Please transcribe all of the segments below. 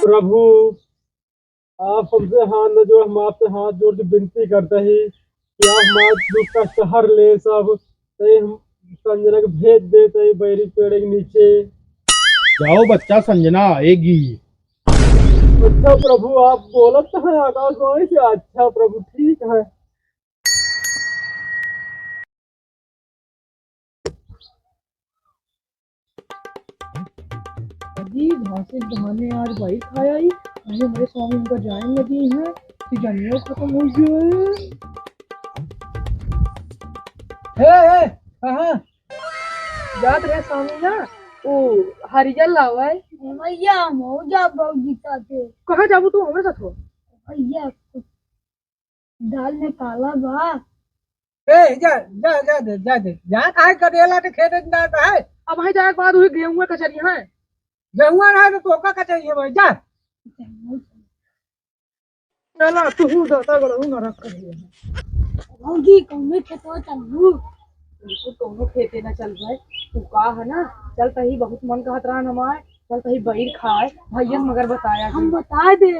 प्रभु आप हमसे हाथ न जोड़, हम आपसे हाथ जोड़ के विनती करते हैं कि आप हमारे दुख का सहार ले सब तय हम संजना के भेज दे तय बैरी पेड़ के नीचे। जाओ बच्चा, संजना आएगी। अच्छा प्रभु आप बोलत तो है आकाशवाणी से। अच्छा प्रभु ठीक है। जी घासे बहाने आज भाई खाया ही अरे हमारे स्वामी उनका जाने लगी है कि जनियो खत्म हो गए। हे कहाँ जात रहे स्वामी ना ओ हरिजन लावा है भैया मौजा बाबूजी साथे कहाँ जाबू तू हमारे साथ हो। भैया दाल में काला बा। ए जा जा जा दे जा दे जा काहे करेला के खेत में ना है। अब वहीं जाए के बाद हुई गेहूं का कचरी है गेहूं ना है तो तोका का चाहिए भाई जा चला तू दाता गड़ू ना रख कर बाबूजी कौन खेतो चलू बिल्कुल दोनों खेते ना चल भाई तू का है ना चल तही बहुत मन कहत रहा हमारे चल तही बहिर खाए भैया मगर बताया हम बता दे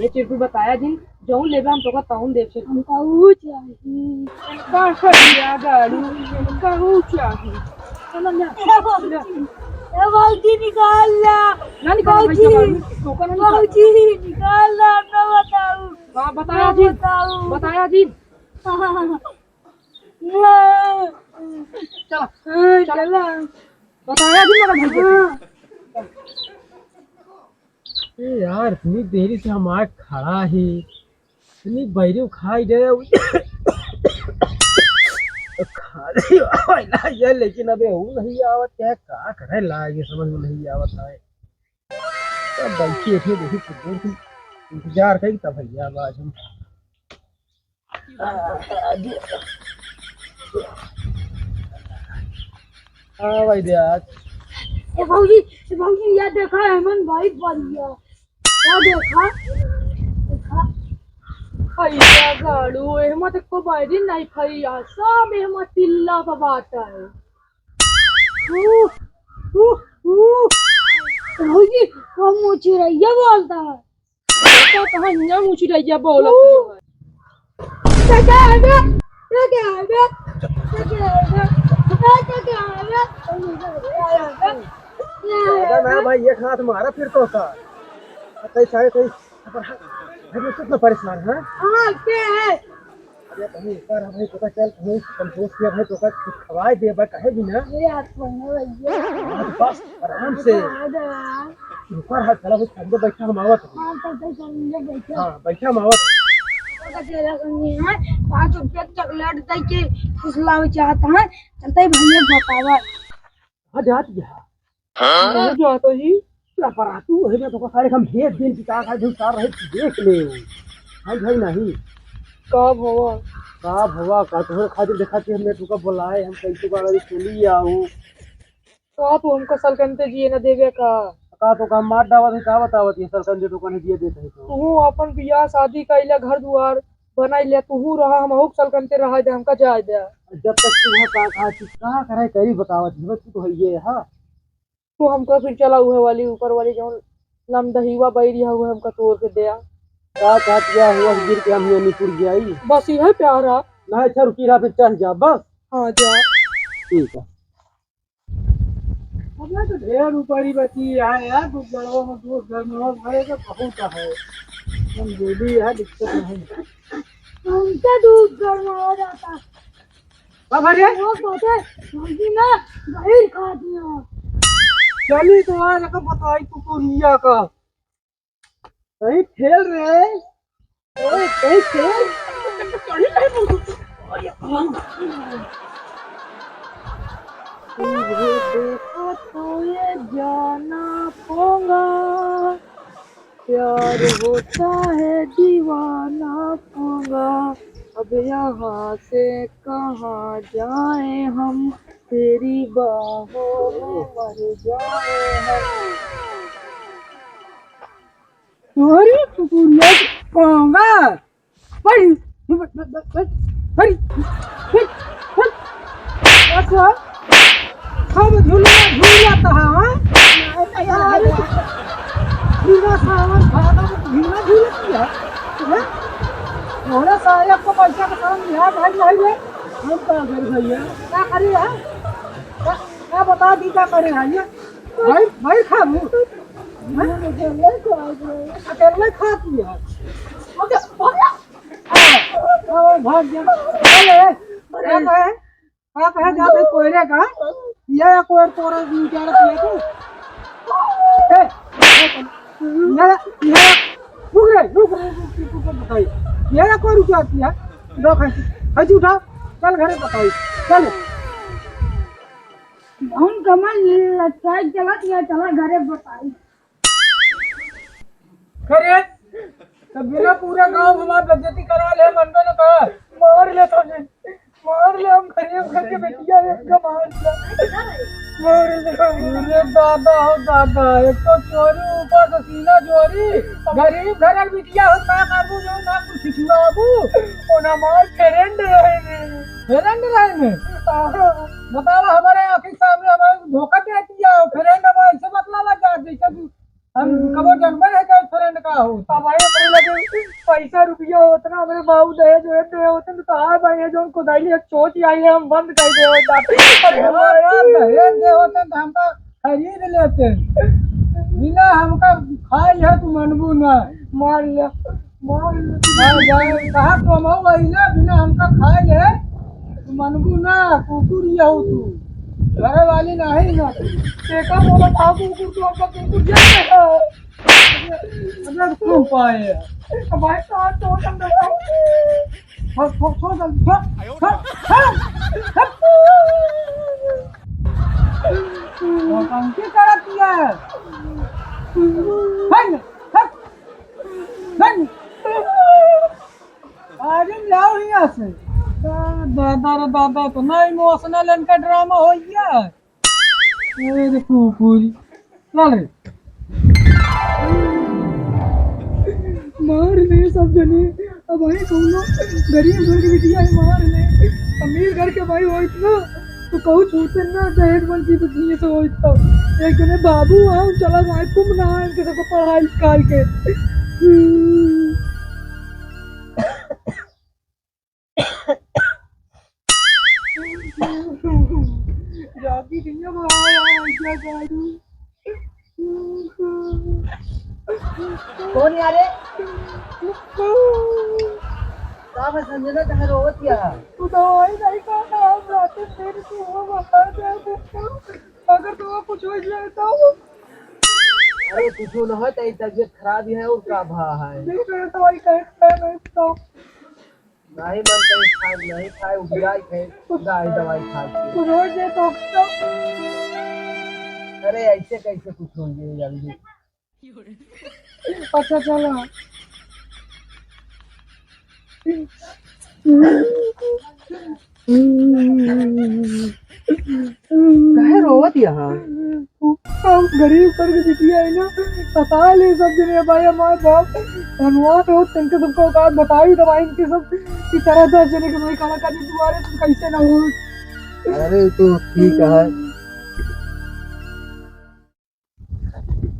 ये चीज भी बताया जिन जो लेबे हम तोका ताउन देव से हमका ऊ चाहिए का खड़िया गाड़ी का ऊ चाहिए चल ना ए बाबूजी निकाल ला ना निकाल तोका ना निकाल बाबूजी निकाल ला ना बताऊं। हां बताया जी बताया जी चला चला बताया जी मेरा भैया। यार इतनी देरी से हम आए खड़ा ही इतनी बैरी खाई दे खा रही ये लेकिन अबे वो नहीं आवत क्या का करे लागे समझ में नहीं आवत है। तब बैठी थे देखी कुछ देर इंतजार करी तब भैया आवाज हम हाँ भाई दिया ए बाबूजी ये देखा हेमन भाई बढ़िया क्या देखा देखा भैया गाड़ू एहमत को बायरी नहीं भैया सब एहमत तिल्ला बाता है बाबूजी हम मुचुरैया बोलता है तो कहानियां मुचुरैया बोलत है क्या है क्या क्या है क्या अरे ना भाई एक हाथ मारा फिर तो का कई सारे कई भाई कितना परेशान है। हाँ क्या है अरे कहीं ऊपर भाई तो का चल कहीं कंपोज किया भाई तो का कुछ खवाए दे भाई कहे भी ना मेरे हाथ में भैया बस आराम से ऊपर हाथ चला कुछ अंदर बैठा हम आवत हाँ तो समझे बैठो हां बैठा हम आवत अकेला करनी है 5 रुपया चॉकलेट दे के फुसलावे चाहता है चलते ही भैया बतावा हां जात गया मैं जाता ही क्या पर तू है ना तो का सारे हम भेज दिन की का खाए उतार रहे देख ले हम भाई नहीं कब हुआ का तो खातिर दिखाती हमने तू का बुलाए हम कैसे का अभी चली आऊं का तो हमको सलकनते जिए न देवे का तो का मार डावत है का बतावत ये सरकार जो दुकान दिए देते है तो तू अपन बियाह शादी कइला घर दुआर बनाई ले तू रहा हम हुक सलकनते रहा दे हमका जाय दे जब तक तू वहां का करे करी बतावत है तू तो है ये हां तू हमका फिर चला हुए वाली ऊपर वाली जो लम दहीवा बैरिया हुआ हमका तोड़ के दिया का क्या हुआ गिर के हम नीपुर गई बस ये प्यारा ना अच्छा रुकी रहा फिर चल जा बस हाँ जा ठीक है। हमने तो ढेर ऊपरी बची है यार गुजरो में दूर घर में और भरे का बहुत है हम बेबी है दिक्कत नहीं हमसे दूध गरमा जाता है अब अरे वो कहते मुझे ना बाहर खा दिया चली तो आज का बताई तू तो रिया का कहीं खेल रहे ओए कहीं खेल तुझे देखा तो ये जाना पोंगा प्यार होता है दीवाना पोंगा अब यहाँ से कहाँ जाए हम तेरी बाहों में मर जाए हम अरे कुकुरिया पोंगा बड़ी बड़ी अच्छा हम झूला झूला तो हां बिना सावन खाना में घीना भी लेती है हैं? थोड़ा साहब को पैसा का सामान लिया भाई नहीं ले हम क्या कर भैया? क्या करे है क्या बता दी क्या करे है ये भाई भाई खा लूं अकेले खाती है ओके भाग जा अरे क्या कहे जाते कोयले का ये कोई तोरा विचार किया तू ए ये रुक बताइए ये कोई रुपया किया दो खाई उठा चल घरे बताइए चल हम कमल लचाई चला दिया चला घरे बताई खरे तो बिना पूरे गांव हमारा बेइज्जती करा ले मनबे न कहा मार ले तो मार ले हम खरीब करके बेटिया एक का मार ले अरे दादा हो दादा एक तो चोरी ऊपर से सीना चोरी गरीब घर बिटिया हो ना काबू जो ना कुछ खिचवाबू और ना मार फ्रेंड रहेंगे बताओ हमारे आंखों सामने हमारे धोखा दे दिया फ्रेंड हमारे ऐसे मतलब लगा जैसे हम कबो जन्मे है क्या फ्रेंड का हो हमारे बड़े लगे पैसा रुपया उतना मेरे बाबू दहेज होते तो हाँ भाई ये जो उनको दाइली एक चोट आई है हम बंद कर दे दहेज दे होते तो हम तो खरीद लेते बिना हमका खाई है तू मनबू ना मार लिया कहा तो हम वही ना बिना हमका खाई है तू मनबू ना कुकुर ही हो तू घर वाली नहीं ना टेका बोला था कुकुर तो हमका कुकुर जाए अगर क्यों पाए भाई कहाँ तो हम क्या करती है अरे लाओ यहाँ से दादा रे दादा तो ना इमोशनल इनका ड्रामा हो गया अरे देखो पूरी चल रे मार ले सब जने अब भाई सुनो गरीब घर की बिटिया मार ले अमीर घर के भाई हो इतना तो कहू छूटे ना दहेज बन की बिटिया से हो इतना एक जने बाबू है चला जाए तुम ना इनके सबको पढ़ाई लिखाई के जाती दुनिया में आया क्या करूं कौन यार है? साहब संजना कहाँ रोवत क्या? तू दवाई नहीं खाता हम रात तेरे को वो बता दे अगर तो कुछ हो जाए तो अरे कुछ न हो तेरी तबीयत खराब है और का भा है नहीं मेरे दवाई कहे नहीं तो नहीं मन कहीं खाए नहीं खाए उबियाई खाए खुदाई दवाई खाए कुछ हो जाए तो अरे ऐसे कैसे कुछ होंगे जल्दी अच्छा चलो कहे रोवत यहाँ हम गरीब करके बिटिया है ना बता ले सब जने भाई हमारे बाप धनवान हो तुमके सबको औकात बताई दवाई इनके सब की तरह 10 जने के भाई खाना खाने दुआरे तुम कैसे ना हो अरे तो ठीक है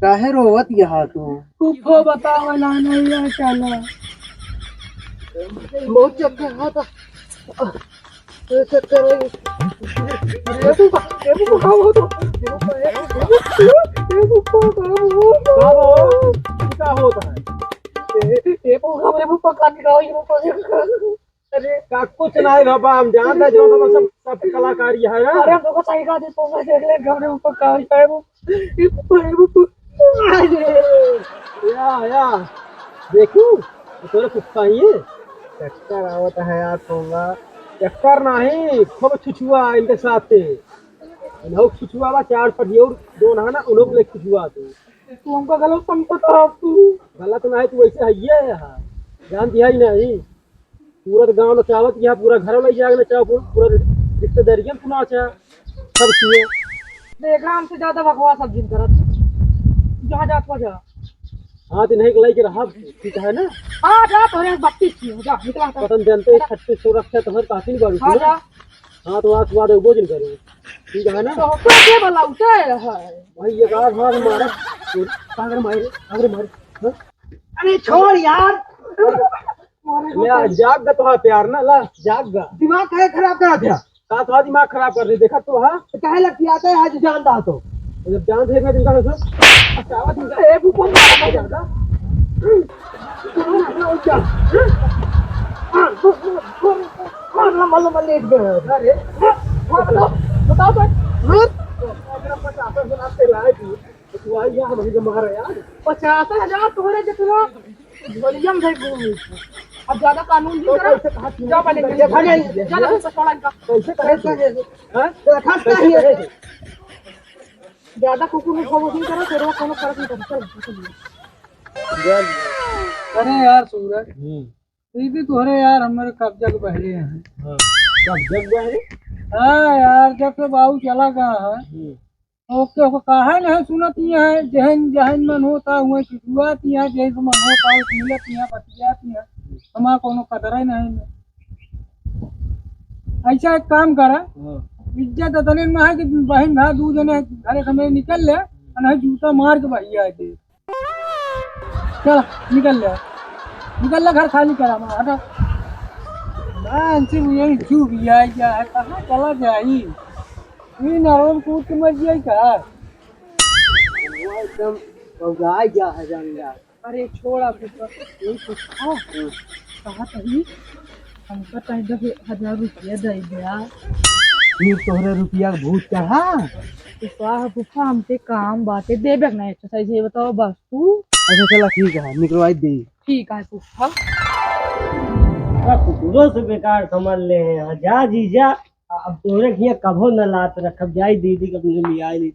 काहे रोवत यहाँ तू कुफो बता वाला नहीं है चला बहुत चक्कर हाँ तो चक्कर ये तू खाओ हो तो ये तू क्या होता है ये को हमारे मुंह पर काट खाओ ये मुंह अरे का कुछ नहीं बाबा हम जानते जो तो सब कलाकारी है अरे हम लोग को सही कहा तो मैं देख ले हमारे मुंह पर काट है वो या देखू तोरे कुछ चाहिए चक्कर आवत है यार होगा चक्कर नहीं खूब छुछुआ इनके साथ इन्हों छुछुआ बा 4 पटियों दो ना उन्हों ले छुछुआ तू हमको गलत समझता है तू गलत नहीं तू वैसे है यहाँ जान दिया ही नहीं पूरा गांव में चावत यहाँ पूरा घर में जाएगा चाह पूरा रिश्तेदारी में पुना चाह सब किए देख रहा हमसे ज्यादा बकवास सब जिन करत जहाँ जात हो जा हाँ तो नहीं लाई के रहा ठीक है ना हाँ जा तो 32 थी जा निकला था पतन जानते 36 रखा तो हर काफी बार हाँ जा हाँ तो आज बाद भोजन करो ठीक है ना तो क्या बोला उसे है भाई ये बात हमारा अगर मारे अरे छोड़ यार यार जाग गा तो प्यार ना ला जाग गा दिमाग काहे खराब करा दिया का तो दिमाग खराब कर दे देखा तो हां काहे लगती आता है आज जानता तो जब जान थे मैं दिन का अच्छा आवाज ए ऊपर मारा जाता मार लेट गए अरे बताओ यार 50,000 तुम्हारे जितना वॉल्यूम है अब ज्यादा कानून नहीं करो क्या बनेगा कैसे करे ज्यादा कुकुर को प्रमोशन करो तेरे को कोनो फर्क नहीं पड़ता। अरे यार सूरज दीदी तुम्हारे यार हमारे कब्जा के बहरे हैं कब्जा बहरे हाँ यार जब से बाबू चला गया है ओके कहा नहीं सुनती है जहन जहन मन होता हुए चिटुआती है जैसे मन होता है मिलती है बतियाती है हमारा कोनो कदर ही नहीं ऐसा एक काम करा इज्जत इतने में है कि बहन भाई दू जने घरे समय निकल ले और नहीं जूता मार के भैया दे चल निकल ले घर खाली करा मैं हटा मैं यही क्यों भी आ गया है कहाँ चला जाई नारों कूद के मर जाए क्या एकदम पौगाई गया है जानगा अरे छोड़ा यही कुछ कहा तही हमका कहीं 10,000 रुपया दे दिया तू तोहरे रुपया भूत चढ़ा पुप्पा हमसे काम बातें दे बैठना एक्सरसाइज ये बताओ बस तू अच्छा चला ठीक है निकलवाई दे ठीक है पुप्पा कुकुरों से बेकार समझ ले हैं जा जीजा अब तोरे किया कभो न लात रखब जाई दीदी कब मुझे लिया आई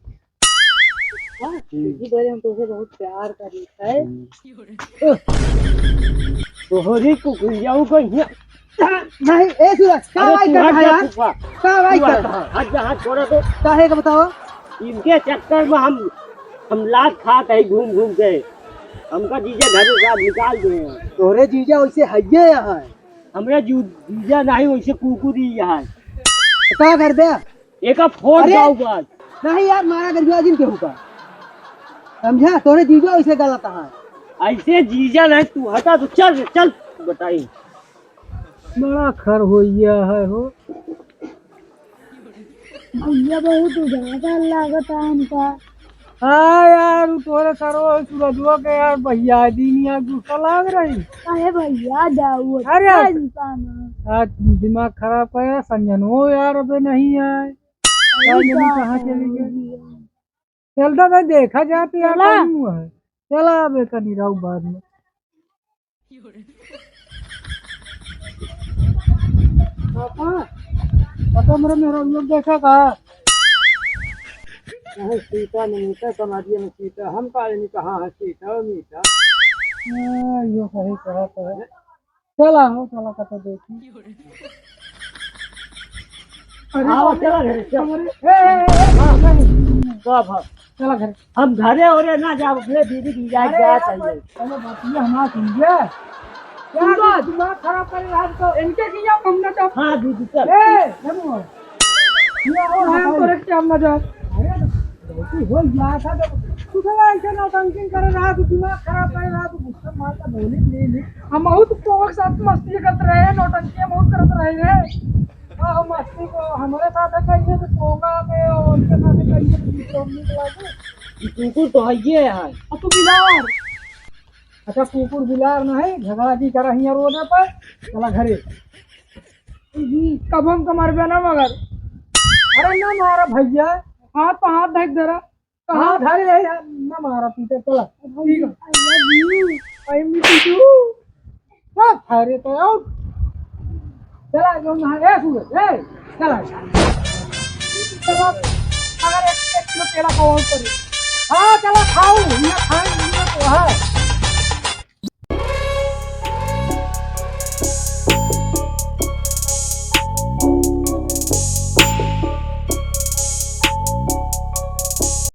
जी बड़े हम तुझे बहुत प्यार करी है तोहरी कुकुरियाओं को नहीं ए सूरज का वाई कर रहा यार का वाई कर हाथ छोड़ा तो काहे का बताओ इनके चक्कर में हम लात खाते हैं घूम घूम के हमका जीजा घर से निकाल दे तोरे जीजा वैसे हइये है हमरे जीजा नहीं वैसे कुकुरी है क्या कर दे एक फोन जाओ बात नहीं यार मारा गरीबा जिन के होगा समझा तोरे जीजा ऐसे गलत है ऐसे जीजा नहीं तू हटा तो चल चल बताई बड़ा खर हो गया है हो भैया बहुत ज्यादा लागत है हमका हाँ यार तोरे सरो सूरजवा के यार भैया दिन यार गुस्सा लाग रही अरे भैया जाओ अरे इंसान आज दिमाग खराब है संजनो यार अबे नहीं है कहाँ चली गई चलता था देखा जाते यार है चला अबे कहीं रहू बाद में पता मेरा लोग देखा कहा सीता मीठा समाधिया में सीता हम काले नहीं कहा है सीता मीठा यो सही कहा तो है चला हो चला कतो देखी आओ चला घर चला घर हम घरे और ना जा अपने दीदी की इजाजत जा चाहिए चलो बातिया हमारा सुन गया क्या दिमाग खराब कर रहा है तो इनके किया हमने तो हां दीदी चल ए देखो ये और हम तो रखते हम ना जाओ अरे हो गया था तू तो ऐसे ना तंकिंग कर रहा तू दिमाग खराब कर रहा तू गुस्सा मारता बोले ले हम बहुत पोक साथ मस्ती करते रहे नौटंकी बहुत करते रहे हैं हां मस्ती को हमारे साथ कहिए तो पोगा में और उनके साथ कहिए तो निकला कुकुर तो है ये है अब तू बिलार अच्छा कुकुर बिलार ना है झगड़ा जी कर रही है रोड पर चला घरे कब हम कमर पे ना मगर अरे ना मारा भैया हाथ पे हाथ ढक दे रहा कहाँ धर ले यार ना मारा पीछे चला ठीक है आई मिस यू अरे तो आओ चला जो ना ए सूरज ए चला चला अगर एक किलो पेड़ा खाओ पर हाँ चला खाओ ये खाए ये तो है